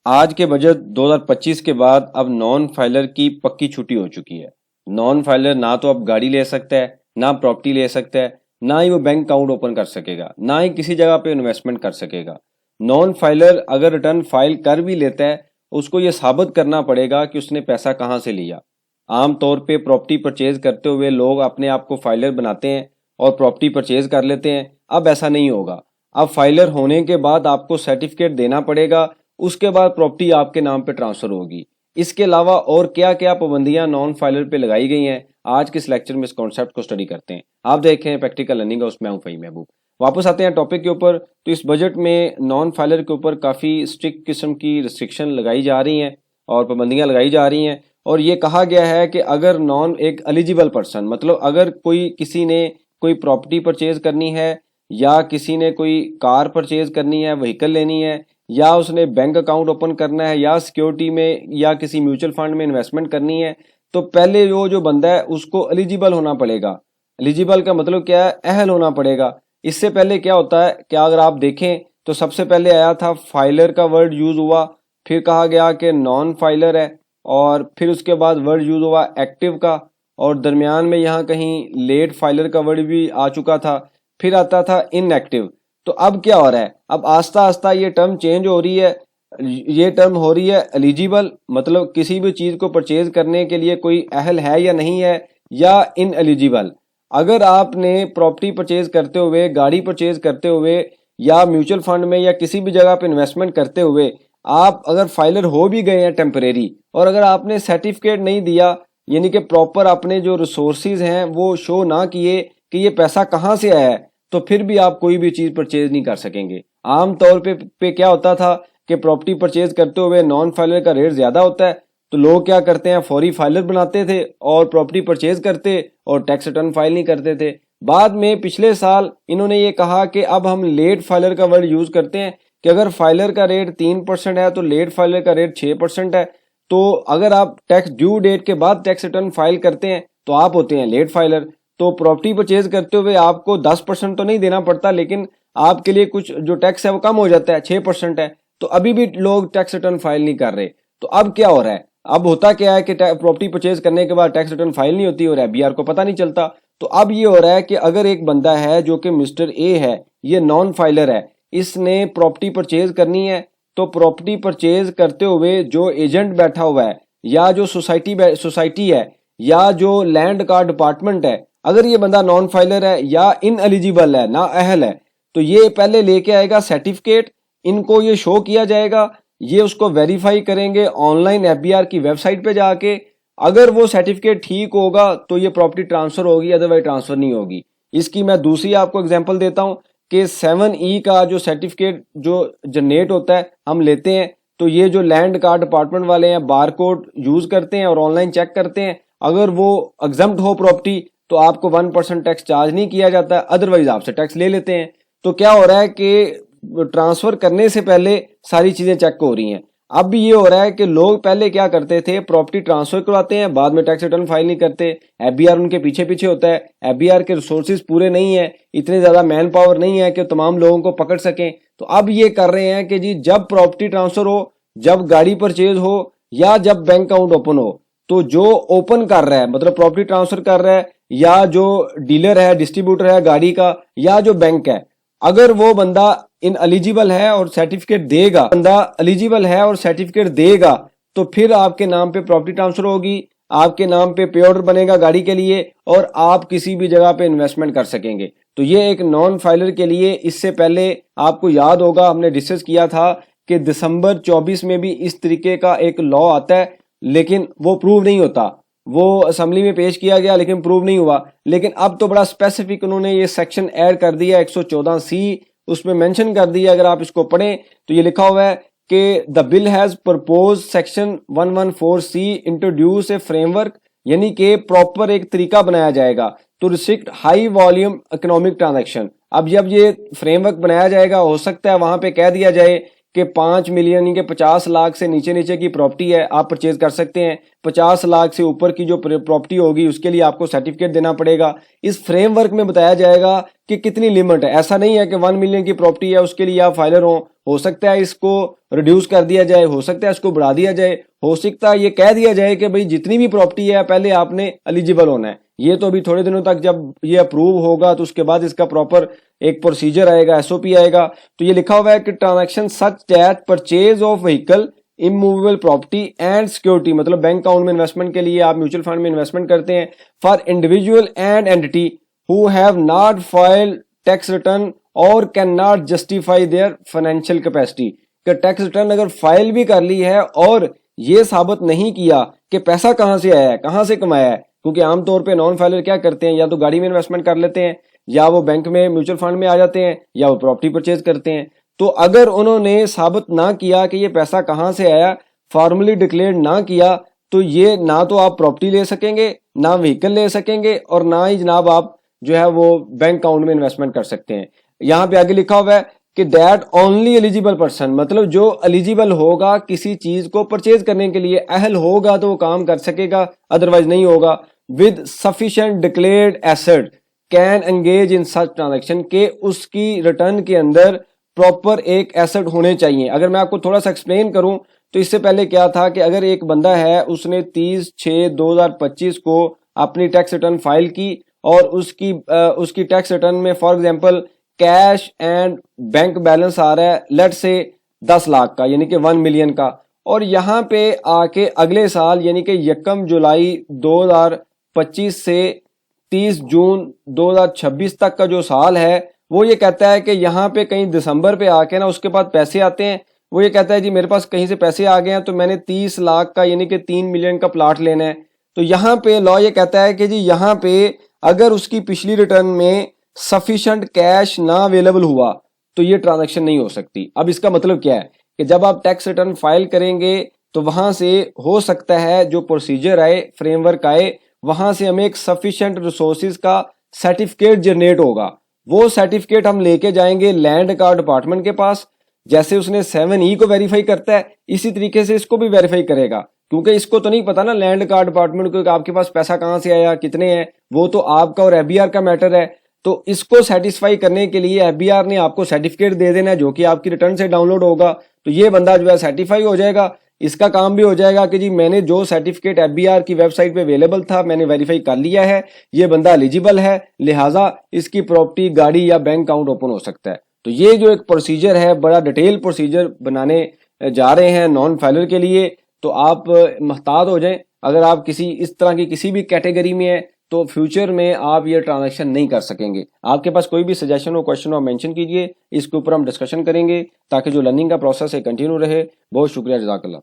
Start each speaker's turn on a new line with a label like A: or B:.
A: आज के बजट 2025 के बाद अब नॉन फाइलर की पक्की छुट्टी हो चुकी है। नॉन फाइलर ना तो अब गाड़ी ले सकता है, ना प्रॉपर्टी ले सकता है, ना ही वो बैंक अकाउंट ओपन कर सकेगा, ना ही किसी जगह पे इन्वेस्टमेंट कर सकेगा। नॉन फाइलर अगर रिटर्न फाइल कर भी लेता है, उसको ये साबित करना पड़ेगा कि उसने पैसा कहाँ से लिया। आमतौर पे प्रॉपर्टी परचेज करते हुए लोग अपने आप को फाइलर बनाते हैं और प्रॉपर्टी परचेज कर लेते हैं। अब ऐसा नहीं होगा। अब फाइलर होने के बाद आपको सर्टिफिकेट देना पड़ेगा, उसके बाद प्रॉपर्टी आपके नाम पे ट्रांसफर होगी। इसके अलावा और क्या क्या पाबंदियां नॉन फाइलर पे लगाई गई हैं, आज के इस लेक्चर में इस कॉन्सेप्ट को स्टडी करते हैं। आप देखें प्रैक्टिकल लर्निंग, उसमें हूं फ़हीम महबूब। वापस आते हैं टॉपिक के ऊपर। तो इस बजट में नॉन फाइलर के ऊपर काफ़ी स्ट्रिक्ट किस्म की रिस्ट्रिक्शन लगाई जा रही हैं और पाबंदियां लगाई जा रही हैं। और ये कहा गया है कि अगर नॉन एक एलिजिबल पर्सन, मतलब अगर किसी ने कोई प्रॉपर्टी परचेज करनी है, या किसी ने कोई कार परचेज करनी है, व्हीकल लेनी है, या उसने बैंक अकाउंट ओपन करना है, या सिक्योरिटी में या किसी म्यूचुअल फंड में इन्वेस्टमेंट करनी है, तो पहले जो बंदा है उसको एलिजिबल होना पड़ेगा। एलिजिबल का मतलब क्या है? अहल होना पड़ेगा। इससे पहले क्या होता है, क्या अगर आप देखें तो सबसे पहले आया था फाइलर का वर्ड यूज हुआ, फिर कहा गया कि नॉन फाइलर है, और फिर उसके बाद वर्ड यूज हुआ एक्टिव का, और दरमियान में यहाँ कहीं लेट फाइलर का वर्ड भी आ चुका था, फिर आता था इनएक्टिव। तो अब क्या हो रहा है, अब आस्ता आस्ता ये टर्म चेंज हो रही है। ये टर्म हो रही है एलिजिबल, मतलब किसी भी चीज को परचेज करने के लिए कोई अहल है या नहीं है, या इन एलिजिबल। अगर आपने प्रॉपर्टी परचेज करते हुए, गाड़ी परचेज करते हुए, या म्यूचुअल फंड में या किसी भी जगह पे इन्वेस्टमेंट करते हुए आप अगर फाइलर हो भी गए हैं टेम्परेरी, और अगर आपने सर्टिफिकेट नहीं दिया, यानी कि प्रॉपर अपने जो रिसोर्सेज हैं वो शो ना किए कि ये पैसा कहाँ से आया है, तो फिर भी आप कोई भी चीज परचेज नहीं कर सकेंगे। आम तौर पे क्या होता था कि प्रॉपर्टी परचेज करते हुए नॉन फाइलर का रेट ज्यादा होता है, तो लोग क्या करते हैं, फौरी फाइलर बनाते थे और प्रॉपर्टी परचेज करते और टैक्स रिटर्न फाइल नहीं करते थे। बाद में पिछले साल इन्होंने ये कहा कि अब हम लेट फाइलर का वर्ड यूज करते हैं कि अगर फाइलर का रेट 3% है तो लेट फाइलर का रेट 6% है। तो अगर आप टैक्स ड्यू डेट के बाद टैक्स रिटर्न फाइल करते हैं तो आप होते हैं लेट फाइलर। तो प्रॉपर्टी परचेज करते हुए आपको 10% तो नहीं देना पड़ता, लेकिन आपके लिए कुछ जो टैक्स है वो कम हो जाता है, 6% है। तो अभी भी लोग टैक्स रिटर्न फाइल नहीं कर रहे। तो अब क्या हो रहा है, अब होता क्या है कि प्रॉपर्टी परचेज करने के बाद टैक्स रिटर्न फाइल नहीं होती और एफबीआर को पता नहीं चलता। तो अब ये हो रहा है कि अगर एक बंदा है जो कि मिस्टर ए है, ये नॉन फाइलर है, इसने प्रॉपर्टी परचेज करनी है, तो प्रॉपर्टी परचेज करते हुए जो एजेंट बैठा हुआ है, या जो सोसाइटी है, या जो लैंड का डिपार्टमेंट है, अगर ये बंदा नॉन फाइलर है या इन एलिजिबल है, ना अहल है, तो ये पहले लेके आएगा सर्टिफिकेट, इनको ये शो किया जाएगा, ये उसको वेरीफाई करेंगे ऑनलाइन एफबीआर की वेबसाइट पे जाके। अगर वो सर्टिफिकेट ठीक होगा तो ये प्रॉपर्टी ट्रांसफर होगी, अदरवाइज ट्रांसफर नहीं होगी। इसकी मैं दूसरी आपको एग्जांपल देता हूं कि 7E का जो सर्टिफिकेट जो जनरेट होता है हम लेते हैं, तो ये जो लैंड का डिपार्टमेंट वाले हैं बारकोड यूज करते हैं और ऑनलाइन चेक करते हैं। अगर वो एग्जम्प्ट हो प्रॉपर्टी तो आपको 1% टैक्स चार्ज नहीं किया जाता, अदरवाइज आपसे टैक्स ले लेते हैं। तो क्या हो रहा है कि ट्रांसफर करने से पहले सारी चीजें चेक हो रही हैं। अब भी ये हो रहा है कि लोग पहले क्या करते थे, प्रॉपर्टी ट्रांसफर करवाते हैं, बाद में टैक्स रिटर्न फाइल नहीं करते, एफबीआर उनके पीछे पीछे होता है, एफबीआर के रिसोर्सेज पूरे नहीं है, इतने ज्यादा मैन पावर नहीं है कि तमाम लोगों को पकड़ सकें। तो अब ये कर रहे हैं कि जी जब प्रॉपर्टी ट्रांसफर हो, जब गाड़ी परचेज हो, या जब बैंक अकाउंट ओपन हो, तो जो ओपन कर रहा है, मतलब प्रॉपर्टी ट्रांसफर कर रहा है, या जो डीलर है, डिस्ट्रीब्यूटर है गाड़ी का, या जो बैंक है, अगर वो बंदा इन एलिजिबल है और सर्टिफिकेट देगा, बंदा एलिजिबल है और सर्टिफिकेट देगा, तो फिर आपके नाम पे प्रॉपर्टी ट्रांसफर होगी, आपके नाम पे पे ऑर्डर बनेगा गाड़ी के लिए, और आप किसी भी जगह पे इन्वेस्टमेंट कर सकेंगे। तो ये एक नॉन फाइलर के लिए, इससे पहले आपको याद होगा हमने डिस्कस किया था कि दिसंबर 24 में भी इस तरीके का एक लॉ आता है, लेकिन वो प्रूव नहीं होता। वो असेंबली में पेश किया गया लेकिन प्रूव नहीं हुआ। लेकिन अब तो बड़ा स्पेसिफिक उन्होंने ये सेक्शन ऐड कर दिया, 114C, उसमें मेंशन कर दिया। अगर आप इसको पढ़ें तो ये लिखा हुआ है कि the bill has propose section 114C introduce a framework, यानी कि प्रॉपर एक तरीका बनाया जाएगा to restrict high volume economic transaction. अब जब ये फ्रेमवर्क बनाया जाएगा, हो सकता है वहां पे कह दिया जाए कि 5 मिलियन यानी कि 50 लाख से नीचे नीचे की प्रॉपर्टी है आप परचेज कर सकते हैं, 50 लाख से ऊपर की जो प्रॉपर्टी होगी उसके लिए आपको सर्टिफिकेट देना पड़ेगा। इस फ्रेमवर्क में बताया जाएगा कि कितनी लिमिट है। ऐसा नहीं है कि 1 मिलियन की प्रॉपर्टी है उसके लिए आप फाइलर हो सकता है इसको रिड्यूस कर दिया जाए, हो सकता है इसको बढ़ा दिया जाए, हो सकता है ये कह दिया जाए कि भाई जितनी भी प्रॉपर्टी है पहले आपने एलिजिबल होना है। ये तो अभी थोड़े दिनों तक जब ये अप्रूव होगा तो उसके बाद इसका प्रॉपर एक प्रोसीजर आएगा, एसओपी आएगा। तो ये लिखा हुआ है कि transaction such that purchase of vehicle, immovable property and security, मतलब बैंक अकाउंट में इन्वेस्टमेंट के लिए आप म्यूचुअल फंड में इन्वेस्टमेंट करते हैं, for individual and entity who have not filed tax return और can not justify their financial capacity. कि टैक्स रिटर्न अगर फाइल भी कर ली है और ये साबित नहीं किया कि पैसा कहां से आया है, कहां से कमाया है, क्योंकि आमतौर पे नॉन फाइलर क्या करते हैं, या तो गाड़ी में इन्वेस्टमेंट कर लेते हैं, या वो बैंक में म्यूचुअल फंड में आ जाते हैं, या वो प्रॉपर्टी परचेज करते हैं। तो अगर उन्होंने साबित ना किया कि ये पैसा कहां से आया, फॉर्मली डिक्लेयर ना किया, तो ये ना तो आप प्रॉपर्टी ले सकेंगे, ना व्हीकल ले सकेंगे, और ना ही जनाब आप जो है वो बैंक अकाउंट में इन्वेस्टमेंट कर सकते हैं। यहाँ पे आगे लिखा हुआ है कि दैट ओनली एलिजिबल पर्सन, मतलब जो एलिजिबल होगा किसी चीज को परचेज करने के लिए, अहल होगा तो वो काम कर सकेगा, अदरवाइज नहीं होगा। With sufficient declared asset can engage in such transaction, के उसकी रिटर्न के अंदर प्रॉपर एक एसेट होने चाहिए। अगर मैं आपको थोड़ा सा एक्सप्लेन करूं तो इससे पहले क्या था कि अगर एक बंदा है उसने 30/6/2025 को अपनी टैक्स रिटर्न फाइल की और उसकी टैक्स रिटर्न में for example cash and bank balance आ रहा है लेट से 10 लाख का, यानी कि 1 मिलियन का, और यहाँ पे आके अगले साल यानी कि 1 जुलाई 2025 से 30 जून 2026 तक का जो साल है वो ये कहता है कि यहाँ पे कहीं दिसंबर पे आके ना उसके पास पैसे आते हैं, वो ये कहता है जी मेरे पास कहीं से पैसे आ गए हैं तो मैंने 30 लाख का यानी कि 3 मिलियन का प्लाट लेना है। तो यहाँ पे लॉ ये कहता है कि जी यहाँ पे अगर उसकी पिछली रिटर्न में सफिशिएंट कैश ना अवेलेबल हुआ तो ये ट्रांजैक्शन नहीं हो सकती। अब इसका मतलब क्या है कि जब आप टैक्स रिटर्न फाइल करेंगे तो वहां से हो सकता है जो प्रोसीजर आए, फ्रेमवर्क आए, वहां से हमें एक सफिशिएंट रिसोर्सेज का सर्टिफिकेट जनरेट होगा। वो सर्टिफिकेट हम लेके जाएंगे लैंड का डिपार्टमेंट के पास, जैसे उसने 7E को वेरीफाई करता है इसी तरीके से इसको भी वेरीफाई करेगा, क्योंकि इसको तो नहीं पता ना लैंड का डिपार्टमेंट को आपके पास पैसा कहां से आया, कितने हैं, वो तो आपका और एफबीआर का मैटर है। तो इसको सेटिस्फाई करने के लिए एफबीआर ने आपको सर्टिफिकेट दे देना है जो कि आपकी रिटर्न से डाउनलोड होगा। तो ये बंदा जो है सर्टिफाई हो जाएगा, इसका काम भी हो जाएगा कि जी मैंने जो सर्टिफिकेट एफबीआर की वेबसाइट पे अवेलेबल था मैंने वेरीफाई कर लिया है, ये बंदा एलिजिबल है, लिहाजा इसकी प्रॉपर्टी, गाड़ी या बैंक अकाउंट ओपन हो सकता है। तो ये जो एक प्रोसीजर है, बड़ा डिटेल प्रोसीजर बनाने जा रहे हैं नॉन फाइलर के लिए, तो आप मुहतात हो जाएं। अगर आप किसी इस तरह की किसी भी कैटेगरी में है तो फ्यूचर में आप ये ट्रांजैक्शन नहीं कर सकेंगे। आपके पास कोई भी सजेशन हो, क्वेश्चन हो, मेंशन कीजिए, इसके ऊपर हम डिस्कशन करेंगे ताकि जो लर्निंग का प्रोसेस है कंटिन्यू रहे। बहुत शुक्रिया, जज़ाकल्लाह।